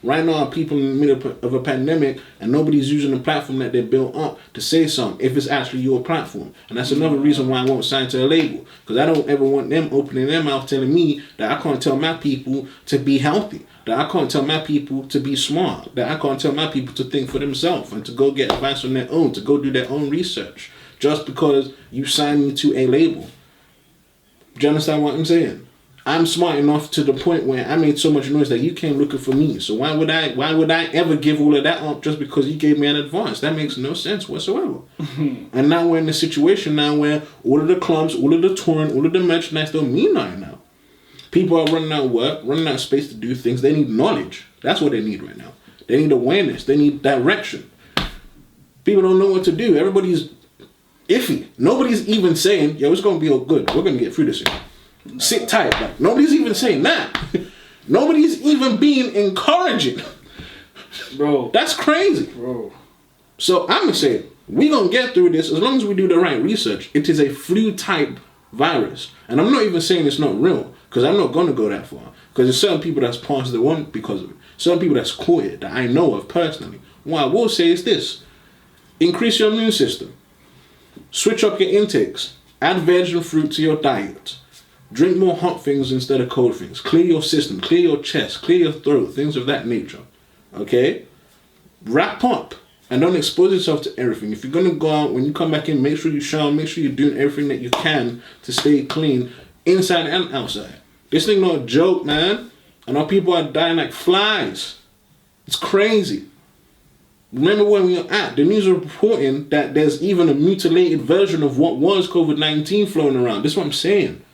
Right now, people in the middle of a pandemic, and nobody's using the platform that they built up to say something if it's actually your platform. And that's another reason why I won't sign to a label. Because I don't ever want them opening their mouth telling me that I can't tell my people to be healthy, that I can't tell my people to be smart, that I can't tell my people to think for themselves and to go get advice on their own, to go do their own research, just because you signed me to a label. Do you understand what I'm saying? I'm smart enough to the point where I made so much noise that you came looking for me. So why would I ever give all of that up just because you gave me an advance? That makes no sense whatsoever. And now we're in a situation now where all of the clubs, all of the touring, all of the merchandise don't mean nothing now. People are running out of work, running out of space to do things. They need knowledge. That's what they need right now. They need awareness. They need direction. People don't know what to do. Everybody's iffy. Nobody's even saying, yo, it's going to be all good. We're going to get through this thing. Sit tight. Like, nobody's even saying that. Nobody's even being encouraging. Bro. That's crazy. Bro. So I'm going to say, we're going to get through this as long as we do the right research. It is a flu-type virus. And I'm not even saying it's not real, because I'm not going to go that far. Because there's certain people that's passed the one because of it. Certain people that's caught it that I know of personally. What I will say is this. Increase your immune system. Switch up your intakes. Add veg and fruit to your diet. Drink more hot things instead of cold things. Clear your system. Clear your chest. Clear your throat. Things of that nature. Okay? Wrap up. And don't expose yourself to everything. If you're going to go out, when you come back in, make sure you shower. Make sure you're doing everything that you can to stay clean inside and outside. This thing not a joke, man. I know people are dying like flies. It's crazy. Remember when we were at, the news are reporting that there's even a mutilated version of what was COVID-19 floating around. This is what I'm saying.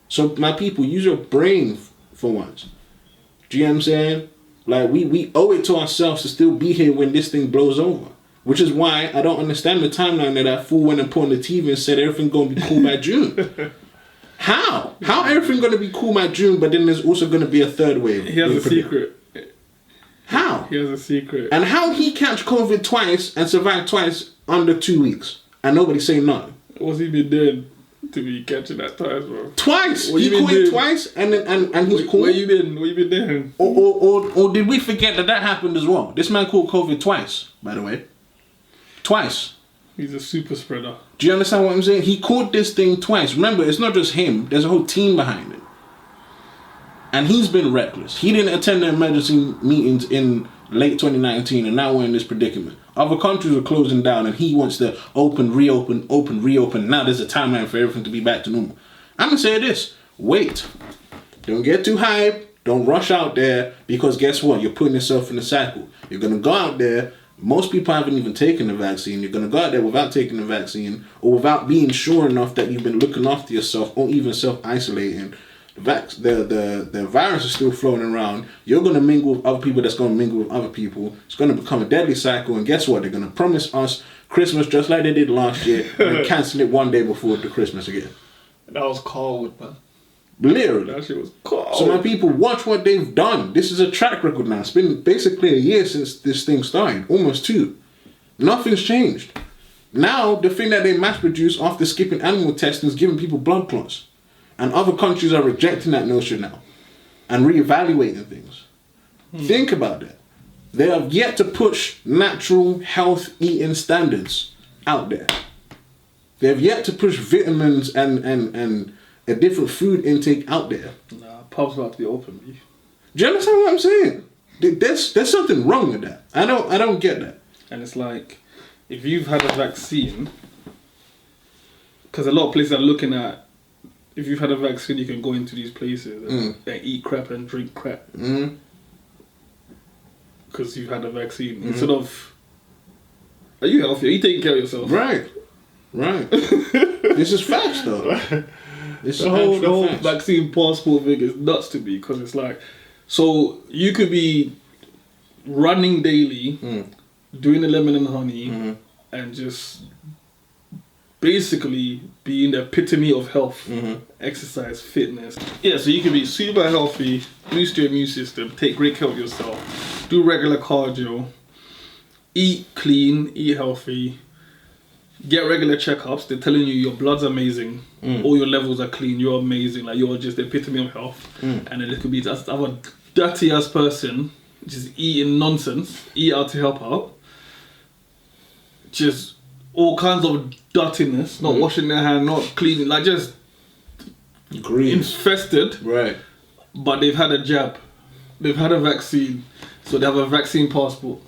So my people, use your brain for once. Do you know what I'm saying? Like we owe it to ourselves to still be here when this thing blows over. Which is why I don't understand the timeline that fool went and put on the TV and said everything gonna be cool by June. How? How everything gonna be cool by June, but then there's also gonna be a third wave? He has a secret. How? He has a secret. And how he catch COVID twice and survive twice under 2 weeks and nobody say nothing? What's he been doing to be catching that twice, bro? Twice. He caught it twice and he's cool. Where you been? What you been doing? Or did we forget that happened as well? This man caught COVID twice, by the way. Twice. He's a super spreader. Do you understand what I'm saying? He caught this thing twice. Remember, it's not just him. There's a whole team behind it. And he's been reckless. He didn't attend the emergency meetings in late 2019, and now we're in this predicament. Other countries are closing down, and he wants to open, reopen. Now there's a timeline for everything to be back to normal. I'm going to say this. Wait. Don't get too hyped. Don't rush out there, because guess what? You're putting yourself in a cycle. You're going to go out there. Most people haven't even taken the vaccine. You're going to go out there without taking the vaccine, or without being sure enough that you've been looking after yourself, or even self-isolating. The virus is still floating around. You're going to mingle with other people that's going to mingle with other people. It's going to become a deadly cycle. And guess what? They're going to promise us Christmas just like they did last year and cancel it one day before the Christmas again. That was cold, man. Literally. That shit was cold. So my people, watch what they've done. This is a track record now. It's been basically a year since this thing started. Almost 2. Nothing's changed. Now, the thing that they mass produce after skipping animal testing is giving people blood clots. And other countries are rejecting that notion now and reevaluating things. Think about that. They have yet to push natural health eating standards out there. They have yet to push vitamins and a different food intake out there. Nah, pub's about to be open, B. Do you understand what I'm saying? There's something wrong with that. I don't get that. And it's like, if you've had a vaccine, because a lot of places are looking at, if you've had a vaccine, you can go into these places and eat crap and drink crap. Because you've had a vaccine. Instead of, are you healthy? Are you taking care of yourself? Right. This is facts, though. This the whole vaccine passport thing is nuts to me, because it's like, so you could be running daily, doing the lemon and honey, and just basically being the epitome of health, exercise, fitness. Yeah, so you can be super healthy, boost your immune system, take great care of yourself, do regular cardio, eat clean, eat healthy, get regular checkups. They're telling you your blood's amazing, all your levels are clean, you're amazing, like you're just the epitome of health. And then it could be just have a dirty ass person just eating nonsense, eat out to help out, just all kinds of dirtiness, not washing their hand, not cleaning, like just green, infested. Right. But they've had a jab, they've had a vaccine, so they have a vaccine passport.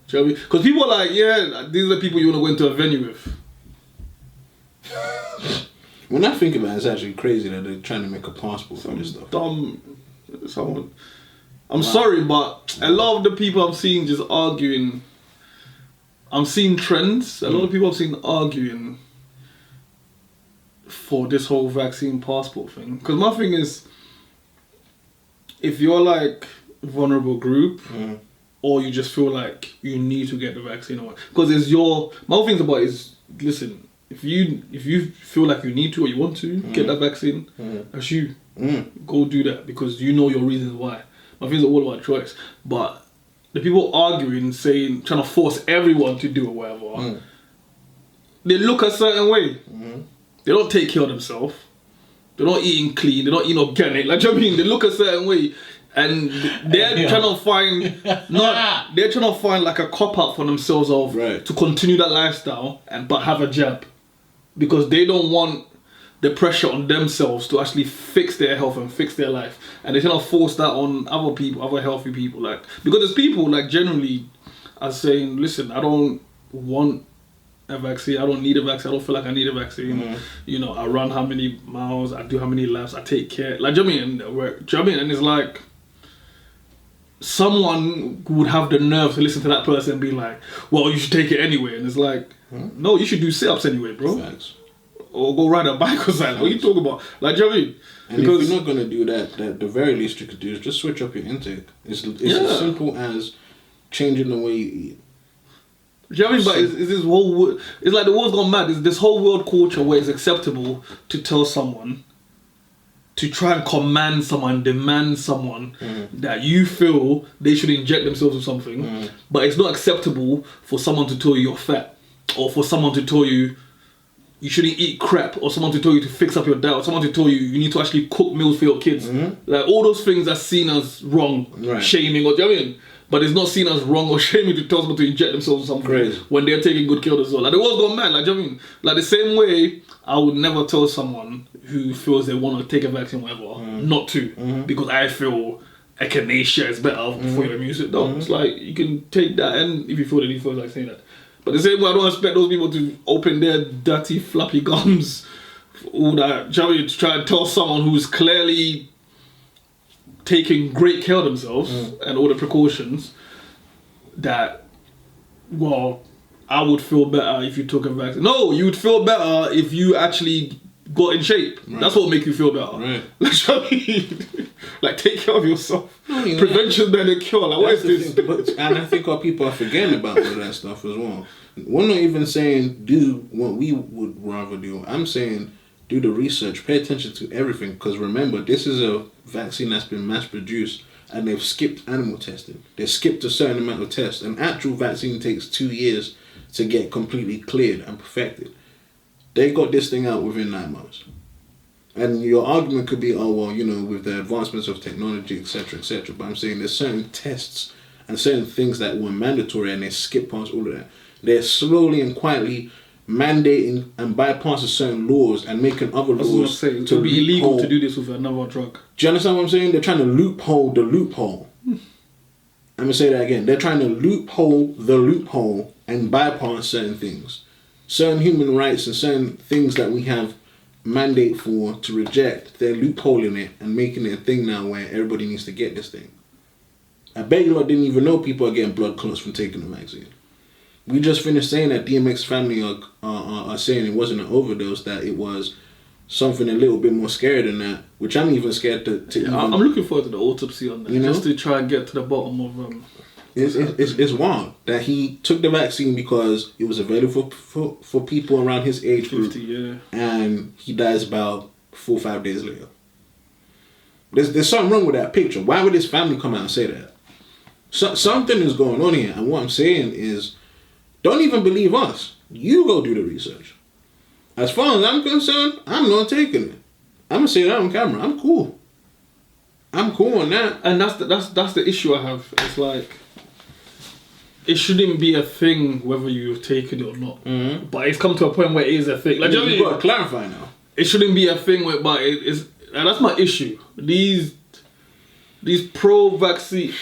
Do you know what I mean? Because people are like, yeah, these are the people you want to go into a venue with. When I think about it, it's actually crazy that they're trying to make a passport for this stuff. I'm sorry, but a lot of the people I'm seeing just arguing, I'm seeing trends. A lot of people I've seen arguing for this whole vaccine passport thing. Because my thing is, if you're like a vulnerable group, or you just feel like you need to get the vaccine, or because it's your, my whole thing about is, listen, if you feel like you need to or you want to get that vaccine, that's you. Go do that because you know your reasons why. My things are all about choice. But the people arguing, saying, trying to force everyone to do it, whatever, they look a certain way. They don't take care of themselves. They're not eating clean. They're not eating organic. Like, do you know what I mean? They look a certain way. And they're trying to find they're trying to find like a cop out for themselves of to continue that lifestyle but have a jab, because they don't want the pressure on themselves to actually fix their health and fix their life, and they're trying to force that on other people, other healthy people, like, because there's people like generally are saying, listen, I don't want a vaccine, I don't need a vaccine, I don't feel like I need a vaccine. You know, I run how many miles, I do how many laps, I take care, like, do you know what I mean? Do you know what I mean? And it's like, someone would have the nerve to listen to that person and be like, well, you should take it anyway. And it's like, no, you should do sit-ups anyway, bro. Facts. Or go ride a bike or something. What are you talking about? Like, do you know what I mean? And because if you're not going to do that, the very least you could do is just switch up your intake. It's as simple as changing the way you eat. Do you know what I mean? But it's this whole, it's like the world's gone mad. It's this whole world culture where it's acceptable to tell someone, to try and command someone, demand someone that you feel they should inject themselves with something, but it's not acceptable for someone to tell you you're fat, or for someone to tell you you shouldn't eat crap, or someone to tell you to fix up your diet, or someone to tell you need to actually cook meals for your kids. Like, all those things are seen as wrong, shaming, or do you know what I mean? But it's not seen as wrong or shaming to tell someone to inject themselves with something when they're taking good care of themselves. Like, the world's gone mad, like, do you know what I mean? Like, the same way I would never tell someone who feels they want to take a vaccine, whatever, not to, because I feel echinacea is better for your immune system. No, it's like, you can take that, and if you feel that you feel like saying that. But the same way, I don't expect those people to open their dirty, flappy gums, all that, do you know what I mean, to try and tell someone who's clearly taking great care of themselves and all the precautions that, well, I would feel better if you took a vaccine. No, you would feel better if you actually got in shape. That's what will make you feel better. Like, take care of yourself. Prevention better than cure. Like, what is this? And I think our people are forgetting about all that stuff as well. We're not even saying do what we would rather do. I'm saying do the research, pay attention to everything, because remember, this is a vaccine that's been mass produced and they've skipped animal testing. They skipped a certain amount of tests. An actual vaccine takes 2 years to get completely cleared and perfected. They got this thing out within 9 months. And your argument could be, oh, well, you know, with the advancements of technology, etc., etc. But I'm saying there's certain tests and certain things that were mandatory and they skip past all of that. They're slowly and quietly mandating and bypassing certain laws and making other laws to be illegal to do this with another drug. Do you understand what I'm saying? They're trying to loophole the loophole. I'm going to say that again. They're trying to loophole the loophole and bypass certain things. Certain human rights and certain things that we have mandate for to reject, they're loopholing it and making it a thing now where everybody needs to get this thing. I bet you lot didn't even know people are getting blood clots from taking the vaccine. We just finished saying that DMX family are saying it wasn't an overdose, that it was something a little bit more scary than that, which I'm even scared to even... I'm looking forward to the autopsy on that, just to try and get to the bottom of... It's wild that he took the vaccine because it was available for people around his age group, 50, and he dies about 4 or 5 days later. There's something wrong with that picture. Why would his family come out and say that? Something is going on here, and what I'm saying is, don't even believe us. You go do the research. As far as I'm concerned, I'm not taking it. I'm going to say that on camera. I'm cool. I'm cool on that. And that's the issue I have. It's like, it shouldn't be a thing whether you take it or not. Mm-hmm. But it's come to a point where it is a thing. Like, you've got to clarify now. It shouldn't be a thing where, but it is, and that's my issue. These pro-vaccine,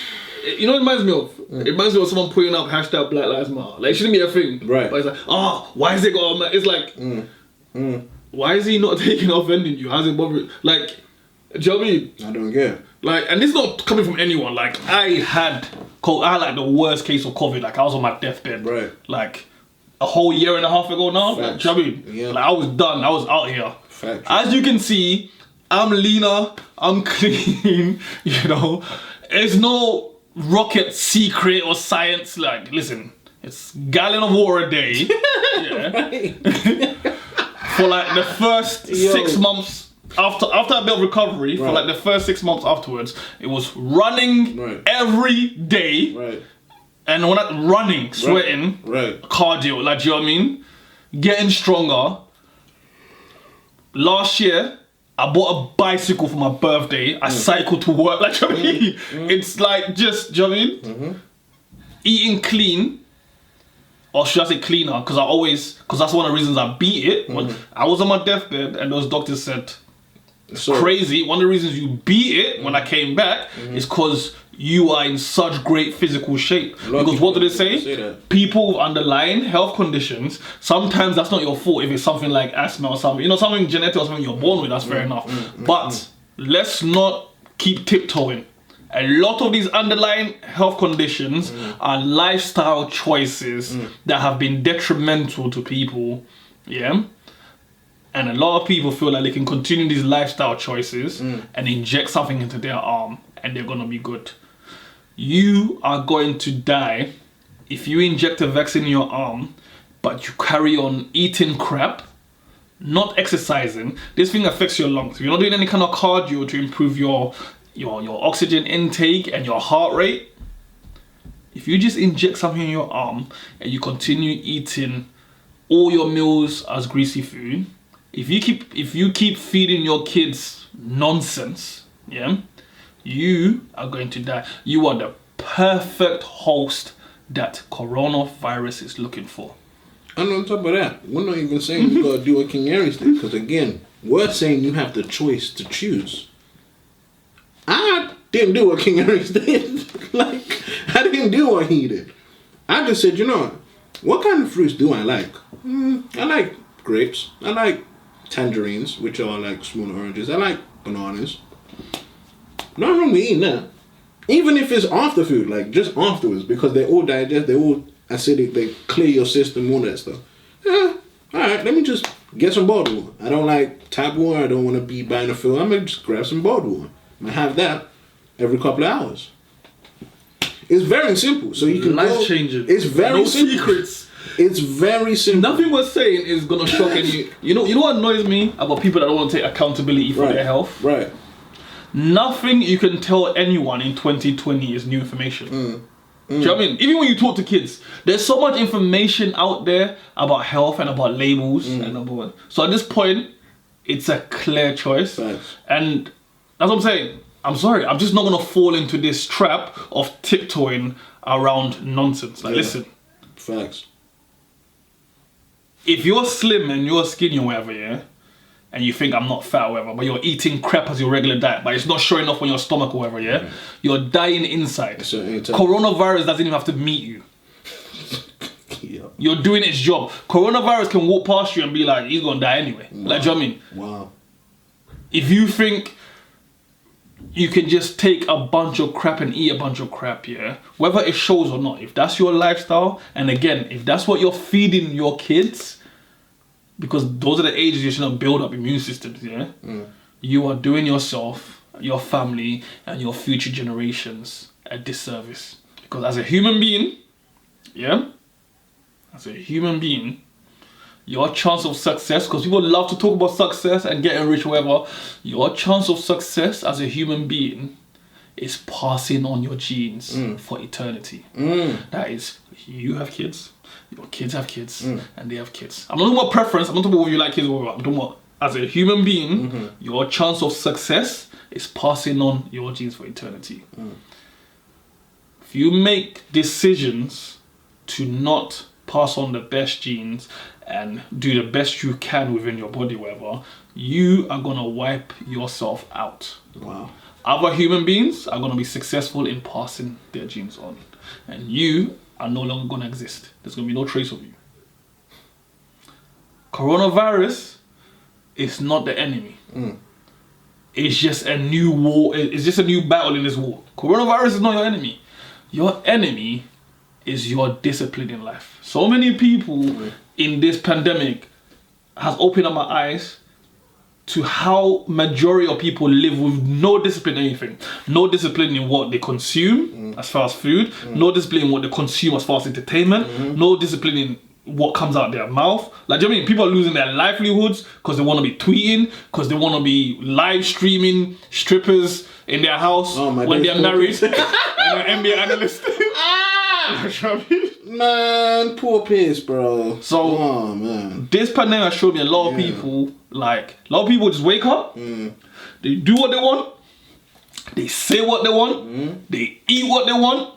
you know what it reminds me of? It reminds me of someone putting up hashtag Black Lives Matter. Like, it shouldn't be a thing. Right. But it's like, why is it got? It's like, why is he not taking offending you? How's it bothering? Like, do you know what I mean? I don't get it. Like, and this is not coming from anyone. Like, I had like the worst case of COVID. Like, I was on my deathbed. Right. Like, a whole year and a half ago now. Like, do you know what I mean? Yeah. Like, I was done. I was out here. Facts. As you can see, I'm leaner. I'm clean. You know, it's no rocket secret or science. Like, listen, it's gallon of water a day. Yeah. For like the first 6 months. After a bit of recovery, for like the first 6 months afterwards, it was running every day. Right. And when I'm running, sweating, cardio, like, do you know what I mean? Getting stronger. Last year, I bought a bicycle for my birthday. I cycled to work, like, do you know what I mean? It's like just, do you know what I mean? Mm-hmm. Eating clean. Or should I say cleaner? Because that's one of the reasons I beat it. When I was on my deathbed and those doctors said, crazy. One of the reasons you beat it when I came back is because you are in such great physical shape. Because what do they say? People with underlying health conditions, sometimes that's not your fault if it's something like asthma or something. You know, something genetic or something you're born with, that's fair enough. But let's not keep tiptoeing. A lot of these underlying health conditions are lifestyle choices that have been detrimental to people. Yeah? And a lot of people feel like they can continue these lifestyle choices and inject something into their arm and they're going to be good. You are going to die if you inject a vaccine in your arm, but you carry on eating crap, not exercising. This thing affects your lungs. If you're not doing any kind of cardio to improve your oxygen intake and your heart rate, if you just inject something in your arm and you continue eating all your meals as greasy food, if you keep feeding your kids nonsense, yeah, you are going to die. You are the perfect host that coronavirus is looking for. And on top of that, we're not even saying you gotta do what King Aries did, because again, we're saying you have the choice to choose. I didn't do what King Aries did. Like, I didn't do what he did. I just said, you know, what kind of fruits do I like? I like grapes. I like tangerines, which are like small oranges. I like bananas. Nothing wrong with eating that. Even if it's after food, like just afterwards, because they all digest, they all acidic, they clear your system, all that stuff. Alright, let me just get some bottled water. I don't like tap water, I don't want to be buying a fill. I'm going to just grab some bottled water. I'm going to have that every couple of hours. It's very simple. So you can life changing. It's very simple. No secrets. It's very simple. Nothing we're saying is gonna shock any. You know what annoys me about people that don't want to take accountability for their health? Right. Nothing you can tell anyone in 2020 is new information. Do you know what I mean? Even when you talk to kids, there's so much information out there about health and about labels and about. So at this point, it's a clear choice. Right. And that's what I'm saying. I'm sorry, I'm just not gonna fall into this trap of tiptoeing around nonsense. Like, listen. Facts. If you're slim and you're skinny or whatever, yeah, and you think I'm not fat or whatever, but you're eating crap as your regular diet, but it's not showing off on your stomach or whatever, yeah, you're dying inside. So coronavirus doesn't even have to meet you. You're doing its job. Coronavirus can walk past you and be like, he's gonna die anyway. Wow. Like, do you know what I mean? Wow. If you think you can just take a bunch of crap and eat a bunch of crap, yeah, whether it shows or not, if that's your lifestyle, and again, if that's what you're feeding your kids, because those are the ages you should build up immune systems, yeah, you are doing yourself, your family, and your future generations a disservice. Because as a human being, yeah, your chance of success, because people love to talk about success and getting rich or whatever, your chance of success as a human being is passing on your genes for eternity. That is, you have kids, your kids have kids, and they have kids. I'm not talking about preference, I'm not talking about whether you like kids or whatever. I'm talking about as a human being, your chance of success is passing on your genes for eternity. If you make decisions to not pass on the best genes and do the best you can within your body, whatever, you are gonna wipe yourself out. Wow. Other human beings are gonna be successful in passing their genes on, and you are no longer gonna exist. There's gonna be no trace of you. Coronavirus is not the enemy. It's just a new war. It's just a new battle in this war. Coronavirus is not your enemy. Your enemy is your discipline in life. So many people in this pandemic has opened up my eyes to how majority of people live with no discipline in anything. No discipline in what they consume as far as food. No discipline in what they consume as far as entertainment. No discipline in what comes out their mouth. Like, do you know what I mean? People are losing their livelihoods because they want to be tweeting, because they want to be live streaming strippers in their house when they're married and an NBA analyst. Man, poor piss, bro. So, man. This pandemic showed me a lot of people, just wake up, they do what they want, they say what they want, they eat what they want,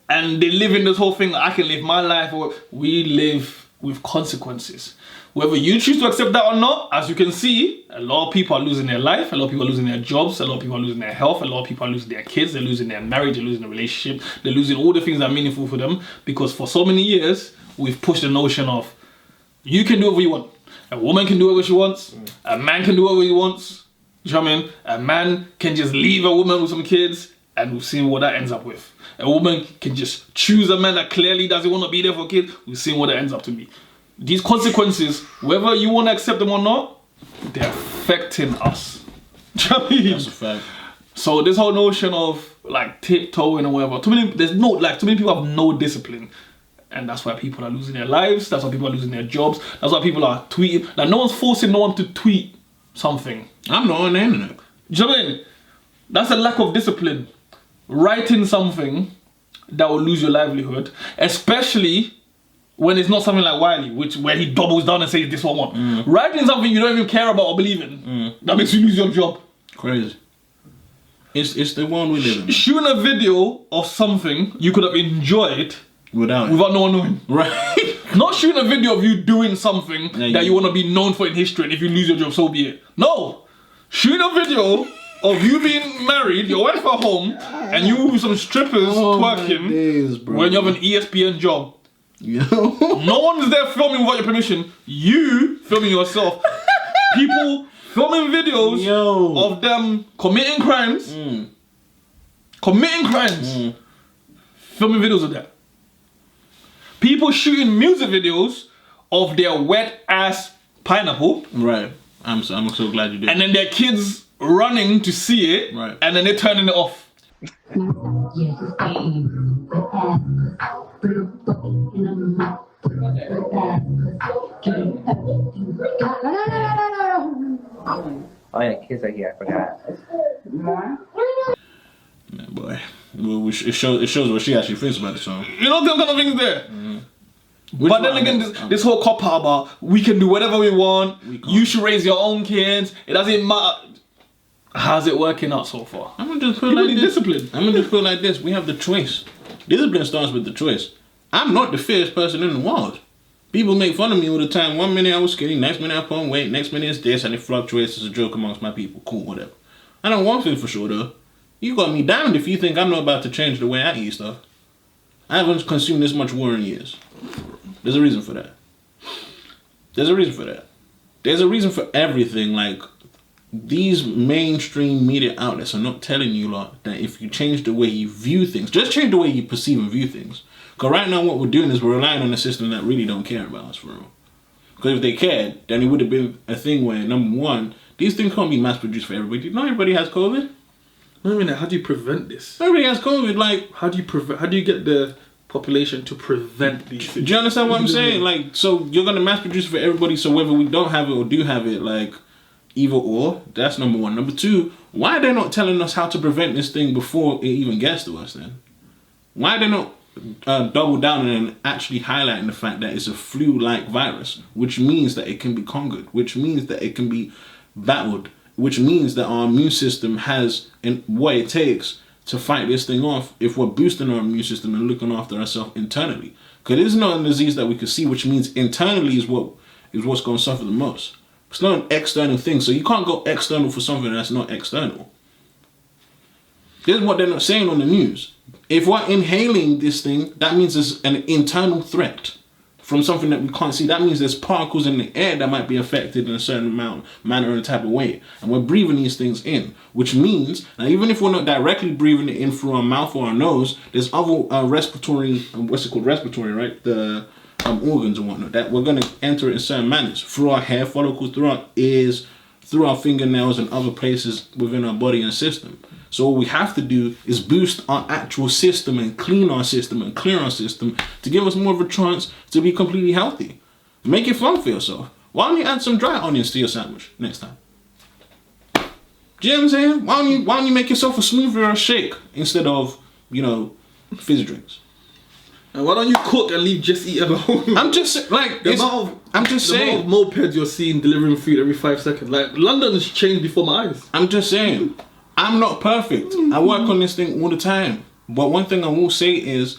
and they live in this whole thing, I can live my life, or we live with consequences. Whether you choose to accept that or not, as you can see, a lot of people are losing their life, a lot of people are losing their jobs, a lot of people are losing their health, a lot of people are losing their kids, they're losing their marriage, they're losing their relationship, they're losing all the things that are meaningful for them, because for so many years, we've pushed the notion of, you can do whatever you want. A woman can do whatever she wants, a man can do whatever he wants, you know what I mean? A man can just leave a woman with some kids, and we've seen what that ends up with. A woman can just choose a man that clearly doesn't want to be there for kids, we've seen what that ends up to be. These consequences, whether you want to accept them or not, they're affecting us. Do you know what I mean? That's a fact. So this whole notion of like tiptoeing or whatever, too many people have no discipline. And that's why people are losing their lives, that's why people are losing their jobs, that's why people are tweeting. Like, no one's forcing no one to tweet something. I'm not on the internet. Do you know what I mean? That's a lack of discipline. Writing something that will lose your livelihood, especially when it's not something like Wiley, where he doubles down and says this one want. Writing something you don't even care about or believe in, that makes you lose your job. Crazy. It's the one we live in. Shooting a video of something you could have enjoyed without no one knowing. Right. Not shooting a video of you doing something that you want to be known for in history, and if you lose your job, so be it. No. Shooting a video of you being married, your wife at home, and you with some strippers twerking when you have an ESPN job. Yo. No one's there filming without your permission. You filming yourself. People filming videos of them committing crimes. Filming videos of that. People shooting music videos of their wet ass pineapple. Right. I'm so glad you did. And then their kids running to see it. Right. And then they're turning it off. Oh yeah, kids are here. I forgot. Yeah, boy. Well, it shows what she actually thinks about the song. You know, them kind of things there. But then again, this whole cop out about we can do whatever we want. You should raise your own kids. It doesn't matter. How's it working out so far? I'm gonna just put it like this. Discipline. I'm gonna just put it like this. We have the choice. Discipline starts with the choice. I'm not the fittest person in the world. People make fun of me all the time. 1 minute I was skinny, next minute I put on weight, next minute it's this, and it fluctuates as a joke amongst my people. Cool, whatever. I know one thing for sure though. You got me damned if you think I'm not about to change the way I eat stuff. I haven't consumed this much water in years. There's a reason for that. There's a reason for that. There's a reason for everything. Like, these mainstream media outlets are not telling you lot that if you change the way you view things, just change the way you perceive and view things. Because right now what we're doing is we're relying on a system that really don't care about us for real. Because if they cared, then it would have been a thing where, number one, these things can't be mass produced for everybody. Not everybody has COVID. I mean, how do you prevent this? Everybody has COVID. Like, how do you get the population to prevent these things? Do you understand what I'm saying? Like, so you're gonna mass produce for everybody. So whether we don't have it or do have it, like, either or. That's number one. Number two, why are they not telling us how to prevent this thing before it even gets to us? Then why are they not double down and actually highlighting the fact that it's a flu-like virus, which means that it can be conquered, which means that it can be battled which means that our immune system has what it takes to fight this thing off if we're boosting our immune system and looking after ourselves internally. Because it's not a disease that we can see, which means internally is what's going to suffer the most. It's not an external thing, so you can't go external for something that's not external. This is what they're not saying on the news. If we're inhaling this thing, that means there's an internal threat from something that we can't see. That means there's particles in the air that might be affected in a certain manner or type of way. And we're breathing these things in, which means, now even if we're not directly breathing it in through our mouth or our nose, there's other respiratory, respiratory, right? The organs and whatnot, that we're going to enter it in certain manners. Through our hair follicles, through our ears, through our fingernails and other places within our body and system. So what we have to do is boost our actual system and clean our system and clear our system to give us more of a chance to be completely healthy. Make it fun for yourself. Why don't you add some dry onions to your sandwich next time? Do you know what I'm saying? Why don't you make yourself a smoothie or a shake instead of, fizzy drinks? And why don't you cook and leave just eat at home? I'm just like, the amount of mopeds you're seeing delivering food every 5 seconds. Like, London has changed before my eyes. I'm just saying. I'm not perfect. I work on this thing all the time. But one thing I will say is,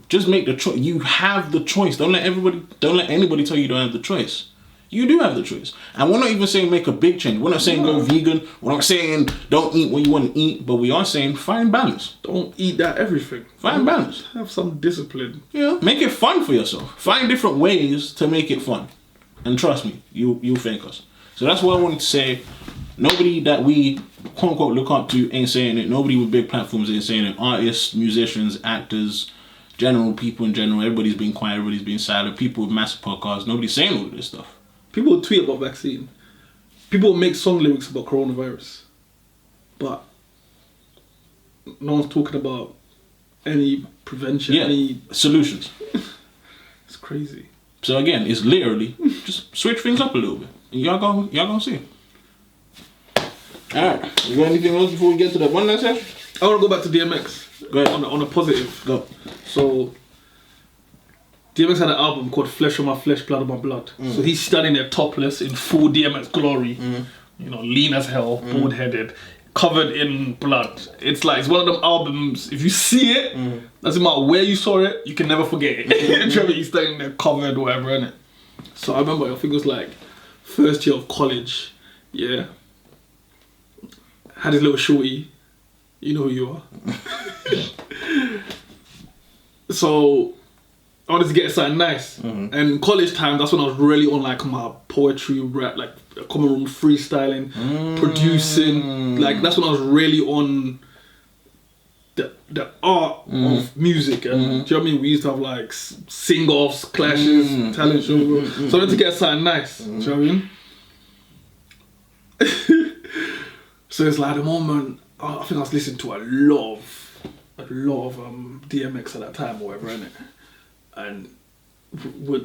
just make the choice. You have the choice. Don't let anybody tell you don't have the choice. You do have the choice. And we're not even saying make a big change. We're not saying go vegan. We're not saying don't eat what you want to eat. But we are saying find balance. Don't eat that everything. Find balance. Have some discipline. Yeah. Make it fun for yourself. Find different ways to make it fun. And trust me, you'll thank us. So that's what I wanted to say. Nobody that we quote unquote look up to ain't saying it. Nobody with big platforms ain't saying it. Artists, musicians, actors, general people in general. Everybody's being quiet. Everybody's being silent. People with massive podcasts. Nobody's saying all of this stuff. People will tweet about vaccine. People will make song lyrics about coronavirus. But no one's talking about any prevention, any solutions. It's crazy. So again, it's literally just switch things up a little bit. And y'all gonna see. Alright, you got anything else before we get to the BunDat session? I want to go back to DMX. Go ahead. On a positive. Go. So, DMX had an album called Flesh of My Flesh, Blood of My Blood. So he's standing there topless in full DMX glory. Lean as hell, bald-headed, covered in blood. It's like, it's one of them albums, if you see it, doesn't matter where you saw it, you can never forget it. He's standing there covered, whatever, innit? So I remember, I think it was like first year of college, yeah. Had his little shorty, you know who you are. So I wanted to get something nice. And college time, that's when I was really on like my poetry, rap, like common room freestyling, producing. Like that's when I was really on the art of music. And do you know what I mean? We used to have like sing-offs, clashes, talent shows. So I wanted to get something nice. Do you know what I mean? So it's like the moment, I think I was listening to a lot of DMX at that time or whatever, innit? And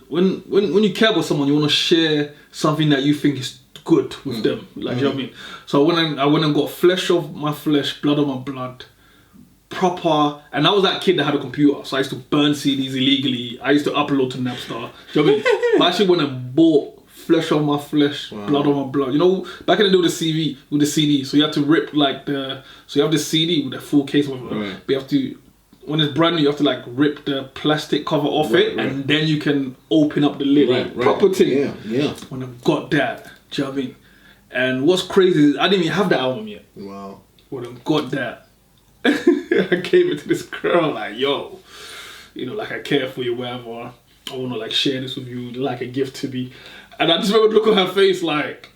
when you care about someone, you want to share something that you think is good with them, like, you know what I mean? So I went and got Flesh of My Flesh, Blood of My Blood, proper, and I was that kid that had a computer, so I used to burn CDs illegally. I used to upload to Napster, do you know what I mean? But I actually went and bought Flesh of My Flesh, Blood of My Blood. You know, back in the day with the CD, so you have to rip like so you have the CD with a full case of it, but you have to, when it's brand new, you have to like rip the plastic cover off and then you can open up the lid, proper thing. Yeah. When I got that, do you know what I mean? And what's crazy is I didn't even have the album yet. Wow. When I got that, I gave it to this girl like, yo, like I care for you, whatever. I want to like share this with you, like a gift to me. And I just remember looking at her face like,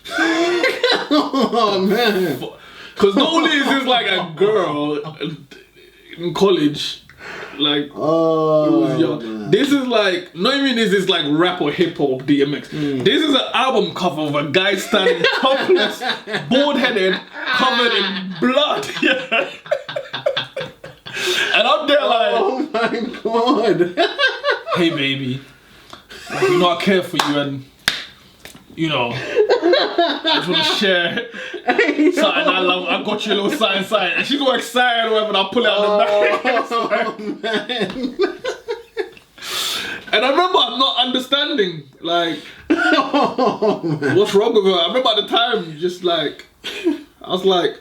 oh man. Because not only is this like a girl in college, like, it was young. Man. This is like, not even this is like rap or hip hop DMX. This is an album cover of a guy standing topless, bald headed, covered in blood. And I'm there like, oh my god. Hey baby. Like, I care for you, and I just want to share something I love. I got you a little something, and she's all excited or whatever, and I pull it out the bag. Man. And I remember I'm not understanding, like, Oh, man. What's wrong with her? I remember at the time, just like, I was like,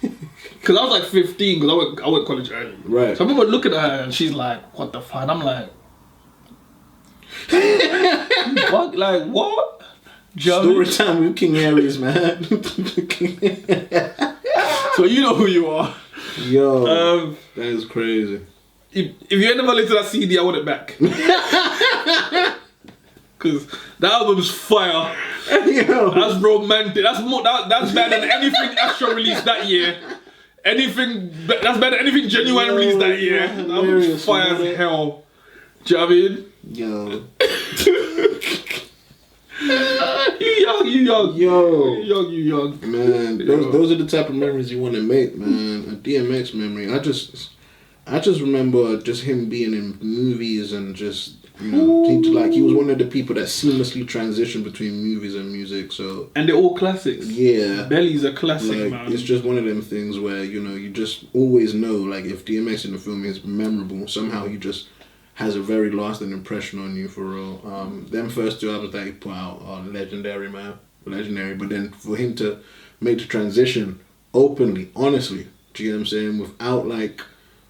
because I was like 15, because I went college early. Right. So I remember looking at her and she's like, what the fuck? And I'm like, what? Like, what? Do you know what I mean? Story time with King Aries, man. So you know who you are. Yo, that is crazy. If you ain't never listened to that CD, I want it back. Because that album's fire. Yo. That's romantic. That's more. That's better than anything Astro released that year. That's better than anything Genuine released that year. That album's fire as hell. Do you know what I mean? Yo. You young. Man, those are the type of memories you want to make, man. A DMX memory. I just remember just him being in movies and just, you know, he was one of the people that seamlessly transitioned between movies and music. So and they're all classics. Yeah, Belly's a classic, like, man. it's just one of them things where, you know, you just always know, like, if DMX in the film is memorable, somehow he just has a very lasting impression on you, for real. Them first two albums that he put out are legendary, man. Legendary. But then for him to make the transition openly, honestly, do you know what I'm saying?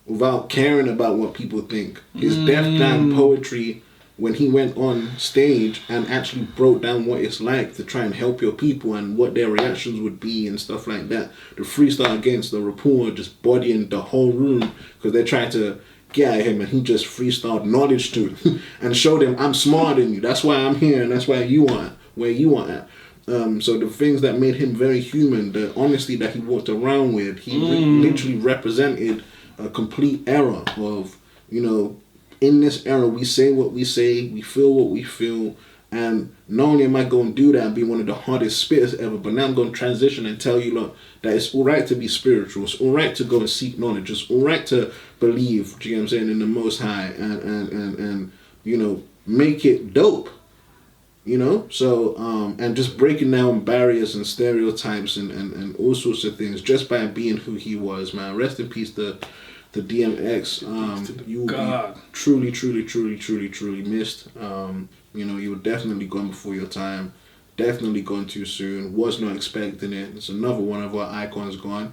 Without caring about what people think. His Def Jam poetry, when he went on stage and actually broke down what it's like to try and help your people and what their reactions would be and stuff like that. The freestyle against the rapport, just bodying the whole room because they're trying to get at him, and he just freestyled knowledge to him and showed him, I'm smarter than you. That's why I'm here, and that's why you are where you are at. So the things that made him very human, the honesty that he walked around with, he literally represented a complete era of, you know, in this era, we say what we say, we feel what we feel, and not only am I going to do that and be one of the hardest spitters ever, but now I'm going to transition and tell you, look, that it's alright to be spiritual, it's alright to go and seek knowledge, it's alright to believe, do you know what I'm saying, in the Most High, and you know, make it dope, you know? So, and just breaking down barriers and stereotypes and all sorts of things just by being who he was, man. Rest in peace to DMX. You will be truly missed. You know, you were definitely gone before your time. Definitely gone too soon. Was not expecting it. It's another one of our icons gone.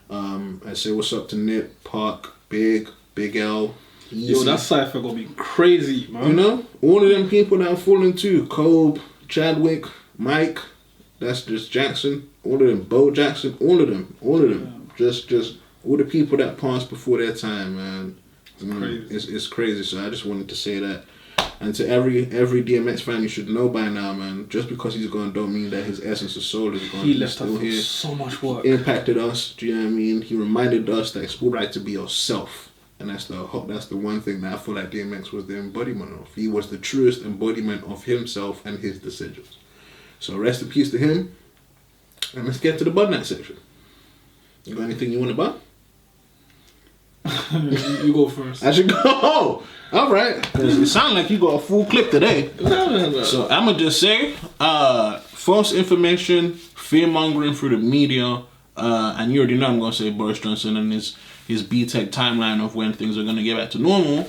I say what's up to Nip, Park, Big L. Easy. Yo, that cypher gonna be crazy, man. You know, all of them people that are falling too. Kobe, Chadwick, Mike, that's just Jackson. All of them. Bo Jackson, all of them. Yeah. Just all the people that passed before their time, man. It's crazy. So I just wanted to say that. And to every DMX fan, you should know by now, man. Just because he's gone don't mean that his essence of soul is gone. He left us with so much work. He impacted us, do you know what I mean? He reminded us that it's alright to be yourself. And that's the one thing that I feel like DMX was the embodiment of. He was the truest embodiment of himself and his decisions. So rest in peace to him. And let's get to the BunDat section. You got anything you want to buy? You go first. I should go. All right. It sounds like you got a full clip today. So I'm gonna just say, false information, fear mongering through the media, and you already know I'm gonna say Boris Johnson and his B-Tech timeline of when things are gonna get back to normal.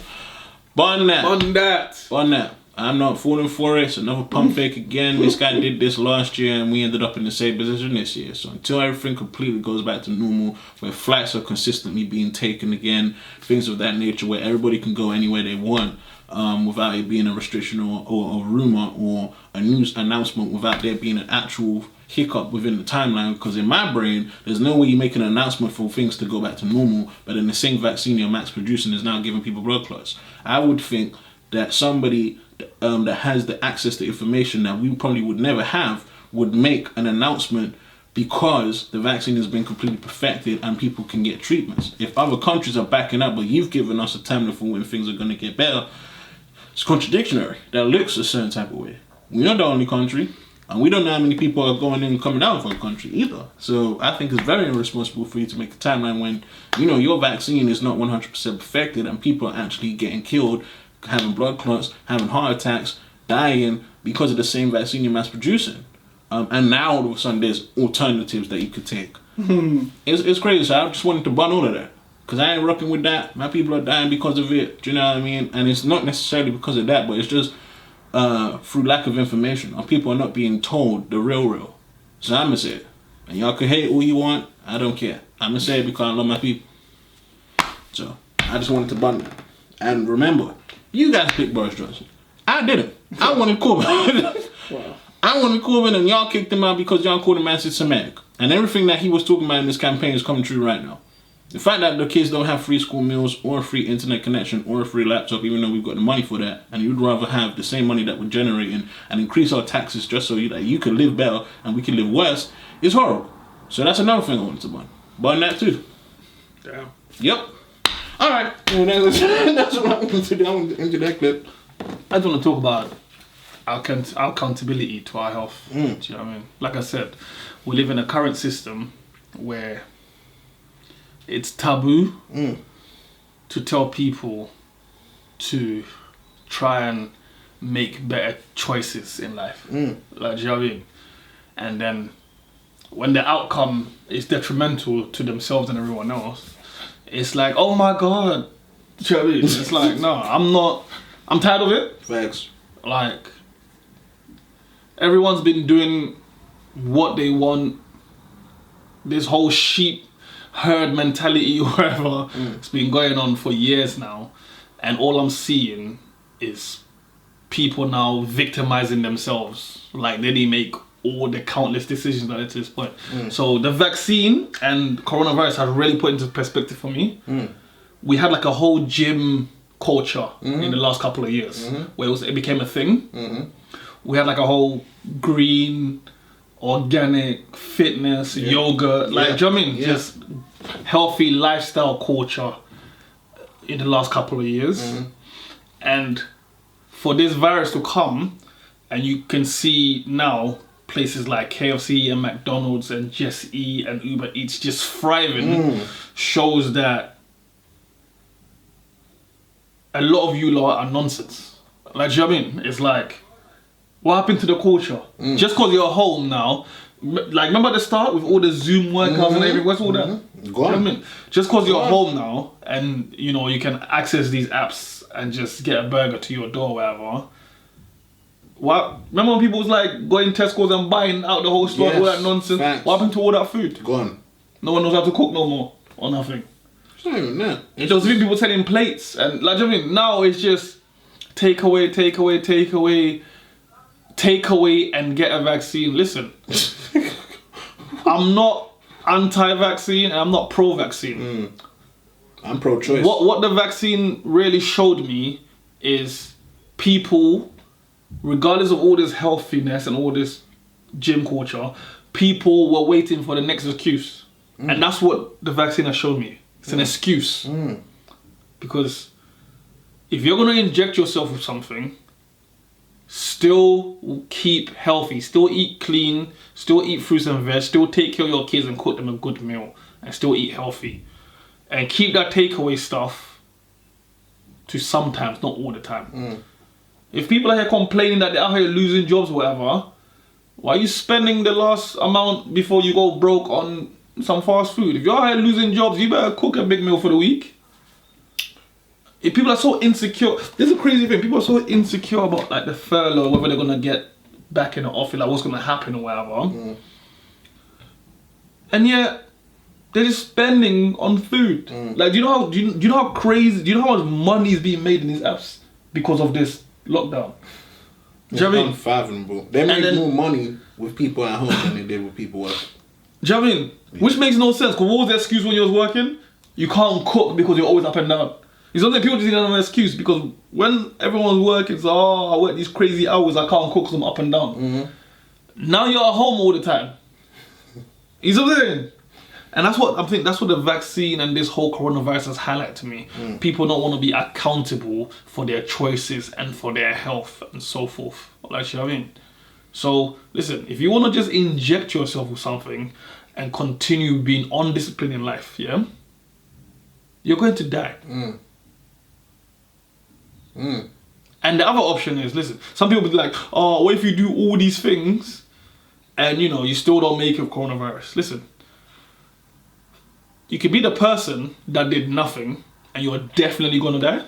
BunDat. I'm not falling for it. It's another pump fake again. This guy did this last year and we ended up in the same position this year. So until everything completely goes back to normal, where flights are consistently being taken again, things of that nature, where everybody can go anywhere they want without it being a restriction or a rumor or a news announcement, without there being an actual hiccup within the timeline. Because in my brain, there's no way you make an announcement for things to go back to normal, but then the same vaccine you're max producing is now giving people blood clots. I would think that somebody that has the access to information that we probably would never have would make an announcement, because the vaccine has been completely perfected and people can get treatments. If other countries are backing up, but you've given us a timeline for when things are going to get better, it's contradictory. That looks a certain type of way. We're not the only country, and we don't know how many people are going in and coming out of our country either. So I think it's very irresponsible for you to make a timeline when, you know, your vaccine is not 100% perfected and people are actually getting killed, having blood clots, having heart attacks, dying because of the same vaccine you're mass producing. And now all of a sudden there's alternatives that you could take. It's crazy. So I just wanted to bun all of that, because I ain't rocking with that. My people are dying because of it. Do you know what I mean? And it's not necessarily because of that, but it's just through lack of information, or people are not being told the real. So I'ma say it. And y'all can hate who you want, I don't care. I'ma say it because I love my people. So I just wanted to bun that. And remember, you guys picked Boris Johnson. I didn't. I wanted Corbyn. Wow. I wanted Corbyn, and y'all kicked him out because y'all called him anti-Semitic. And everything that he was talking about in this campaign is coming true right now. The fact that the kids don't have free school meals or a free internet connection or a free laptop, even though we've got the money for that, and you'd rather have the same money that we're generating and increase our taxes just so that you can live better and we can live worse, is horrible. So that's another thing I wanted to bun. Bun that too. Damn. Yep. Alright. Well, that's what I wanted to do into that clip. I just want to talk about our accountability to our health. Do you know what I mean? Like I said, we live in a current system where it's taboo to tell people to try and make better choices in life. Like, do you know what I mean? And then when the outcome is detrimental to themselves and everyone else, it's like, oh my God. Do you know what I mean? It's like, no, I'm tired of it. Facts. Like, everyone's been doing what they want. This whole sheep herd mentality or whatever, it's been going on for years now. And all I'm seeing is people now victimizing themselves. Like, they didn't make all the countless decisions that led to this point. So the vaccine and coronavirus have really put into perspective for me. We had like a whole gym culture in the last couple of years where it became a thing. We had like a whole green, organic, fitness, yoga, like, do you know what I mean? Just healthy lifestyle culture in the last couple of years. And for this virus to come, and you can see now places like KFC and McDonald's and Just Eat and Uber Eats just thriving, shows that a lot of you lot are nonsense. Like, do you know what I mean? It's like, what happened to the culture? Just because you're home now, like, remember at the start with all the Zoom workouts and everything, what's all that? Go on. You know what I mean? Just because you're home now and, you know, you can access these apps and just get a burger to your door or whatever. What? Remember when people was like going Tesco's and buying out the whole store and all that nonsense? Facts. What happened to all that food? Gone. No one knows how to cook no more or nothing. It's not even that. There was people selling plates and, like, do you know what I mean? Now it's just takeaway and get a vaccine. Listen, I'm not anti-vaccine and I'm not pro-vaccine. I'm pro-choice. What the vaccine really showed me is people, regardless of all this healthiness and all this gym culture, people were waiting for the next excuse. And that's what the vaccine has shown me. It's an excuse. Because if you're going to inject yourself with something, still keep healthy, still eat clean, still eat fruits and veg, still take care of your kids and cook them a good meal, and still eat healthy. And keep that takeaway stuff to sometimes, not all the time. If people are here complaining that they're out here losing jobs or whatever, why are you spending the last amount before you go broke on some fast food? If you're out here losing jobs, you better cook a big meal for the week. If people are so insecure, this is a crazy thing. People are so insecure about like the furlough, whether they're gonna get back in the office, like what's gonna happen or whatever. And yet they're just spending on food. Like, do you know how crazy? Do you know how much money is being made in these apps because of this lockdown? Do you know what I mean? Unfathomable. They make more money with people at home than they did with people working. Do you know what I mean? Which makes no sense. Because what was the excuse when you was working? You can't cook because you're always up and down. It's something people just need an excuse because when everyone's working, it's I work these crazy hours, I can't cook because I'm up and down. Now you're at home all the time. You know what I'm saying? And that's what I think. That's what the vaccine and this whole coronavirus has highlighted to me. People don't want to be accountable for their choices and for their health and so forth. Like, you know what I mean? So listen, if you want to just inject yourself with something and continue being undisciplined in life, yeah, you're going to die. And the other option is, listen, some people be like, oh, what if you do all these things and, you know, you still don't make it with coronavirus? Listen, you could be the person that did nothing and you're definitely gonna die.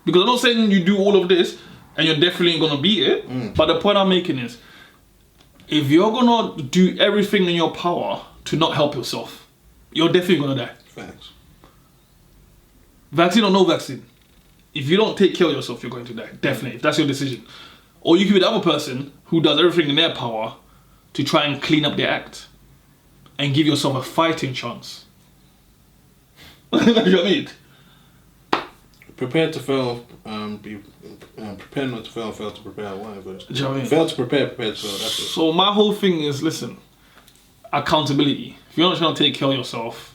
Because I'm not saying you do all of this and you're definitely gonna beat it. But the point I'm making is, if you're gonna do everything in your power to not help yourself, you're definitely gonna die. Facts. Vaccine or no vaccine, if you don't take care of yourself, you're going to die. Definitely, if that's your decision. Or you could be the other person who does everything in their power to try and clean up their act and give yourself a fighting chance. You know what I mean? Prepare to fail, prepare not to fail, fail to prepare, whatever. Do you know what I mean? Fail to prepare, prepare to fail, that's it. So my whole thing is, listen, accountability. If you're not trying to take care of yourself,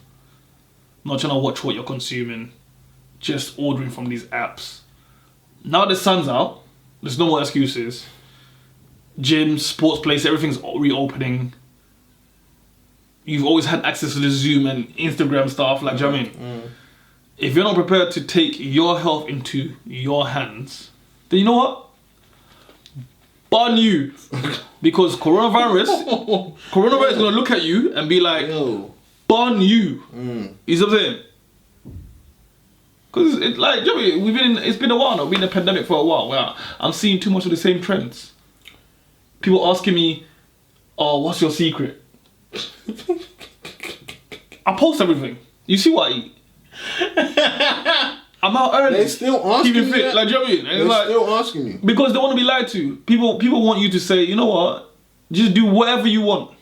not trying to watch what you're consuming, just ordering from these apps. Now the sun's out, there's no more excuses. Gyms, sports places, everything's reopening. You've always had access to the Zoom and Instagram stuff, like, do you know what I mean? If you're not prepared to take your health into your hands, then you know what? Bun you. Because coronavirus is gonna look at you and be like, Yo. bun you. You see what I'm saying? Because it's like, do you know what I mean? It's been a while now, we've been in a pandemic for a while where I'm seeing too much of the same trends. People asking me, oh, what's your secret? I post everything. You see what I eat? I'm out early. They still asking keeping you fit. that? Like, do you know what I mean? And They're it's like, still asking you. because they want to be lied to. People want you to say, you know what? Just do whatever you want.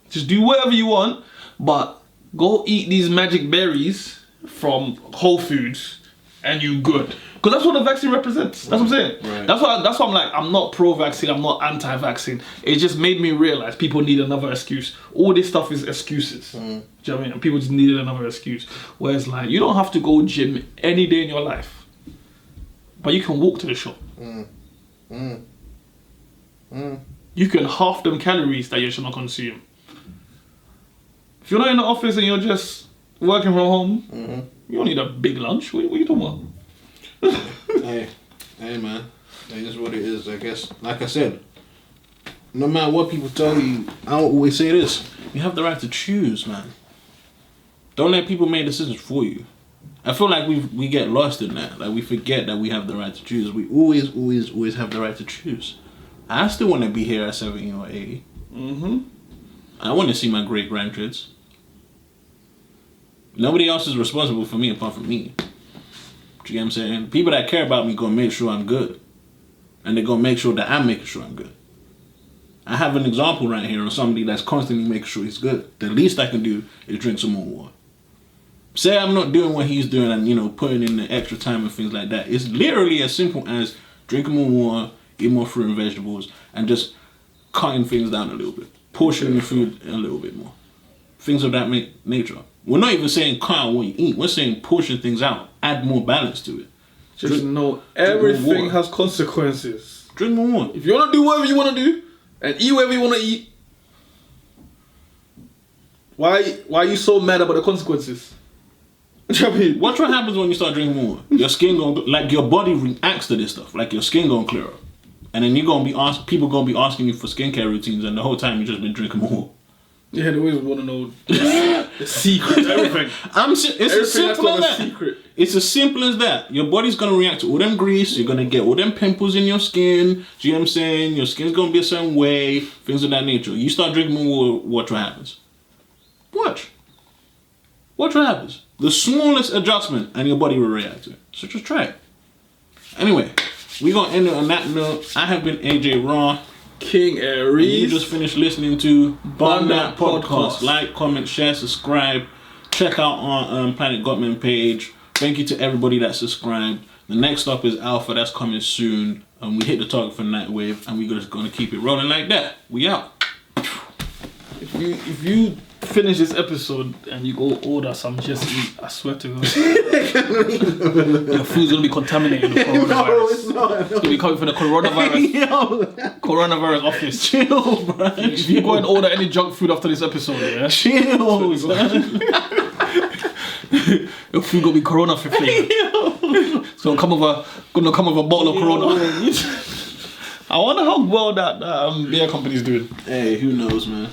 Just do whatever you want, but go eat these magic berries from Whole Foods and you good. Because that's what the vaccine represents. That's what I'm saying. Right. That's why I'm like, I'm not pro-vaccine, I'm not anti-vaccine. It just made me realize people need another excuse. All this stuff is excuses. Do you know what I mean? And people just needed another excuse. Whereas like, you don't have to go gym any day in your life. But you can walk to the shop. You can half them calories that you should not consume. If you're not in the office and you're just working from home, you don't need a big lunch. What are you talking about? Hey man, that is what it is, I guess. Like I said, no matter what people tell you, I always say this: you have the right to choose, man. Don't let people make decisions for you. I feel like we get lost in that. Like we forget that we have the right to choose. We always have the right to choose. I still want to be here at 70 or 80. I want to see my great grandkids. Nobody else is responsible for me apart from me. You know what I'm saying? People that care about me gonna make sure I'm good. And they're gonna make sure that I'm making sure I'm good. I have an example right here of somebody that's constantly making sure he's good. The least I can do is drink some more water. Say I'm not doing what he's doing and, you know, putting in the extra time and things like that. It's literally as simple as drinking more water, eating more fruit and vegetables, and just cutting things down a little bit. Portioning your food a little bit more. Things of that nature. We're not even saying cut out what you eat. We're saying portion things out. Add more balance to it. Just know everything has consequences. Drink more water. If you want to do whatever you want to do and eat whatever you want to eat, why are you so mad about the consequences? Watch what happens when you start drinking more water. Your skin like your body reacts to this stuff. Like your skin gonna clear up, and then people gonna be asking you for skincare routines, and the whole time you just been drinking more. Yeah, they always want to know the secret, everything. It's as simple as that. Secret. It's as simple as that. Your body's gonna react to all them grease. You're gonna get all them pimples in your skin. Do you know what I'm saying? Your skin's gonna be a certain way. Things of that nature. You start drinking more water, watch what happens. Watch what happens. The smallest adjustment and your body will react to it. So just try it. Anyway, we're gonna end it on that note. I have been AJ Raw. King Aries. You just finished listening to BunDat BunDat Podcast. Podcast. Like, comment, share, subscribe. Check out our Planet Gottman page. Thank you to everybody that subscribed. The next up is Alpha. That's coming soon. We hit the target for Nightwave, and we're just gonna keep it rolling like that. We out. If you finish this episode and you go order some Just Eat, I swear to God, your food's gonna be contaminated with coronavirus. No, it's not. It's gonna be coming from the coronavirus office. Chill, bro. If you go and order any junk food after this episode, yeah, Chill, son. your food gonna be Corona flavored. It's gonna come with a bottle of Corona. I wonder how well that beer company's doing. Hey, who knows, man?